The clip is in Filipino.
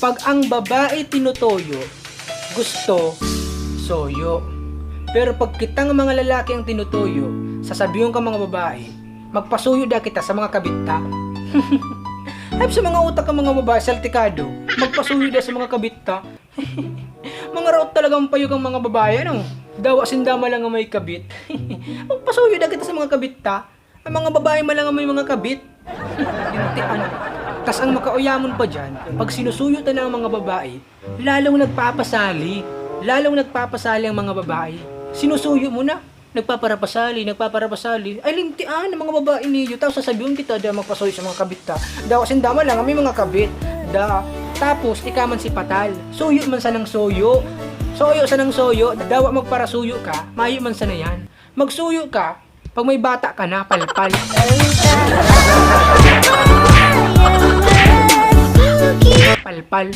Pag ang babae tinutoyo, gusto, soyo. Pero pag kitang mga lalaki ang tinutoyo, sasabihin ka mga babae, magpasuyo da kita sa mga kabita. Ay, sa mga utak ng mga babae, saltikado, magpasuyo da sa mga kabita. Mga raot talagang payog ang mga babae, ano? Dawa sindama lang ang may kabit. Magpasuyo da kita sa mga kabita. Ang mga babae malang ang may mga kabit. Intian. Tas ang makauyamon pa dyan, pag sinusuyo ta ng mga babae, lalong nagpapasali. Lalong nagpapasali ang mga babae. Sinusuyo mo na, nagpaparapasali. Ay, lintian ang mga babae niyo. Tapos sasabihin kita, da magpasuyo sa mga kabit ta. Daw sindama lang, may mga kabit. Tapos, ikaman si patal. Suyo man sa ng soyo. Soyo sa ng soyo, dawa magparasuyo ka, mayo man sa na yan. Magsuyo ka, pag may bata ka na, palpal. Palpal.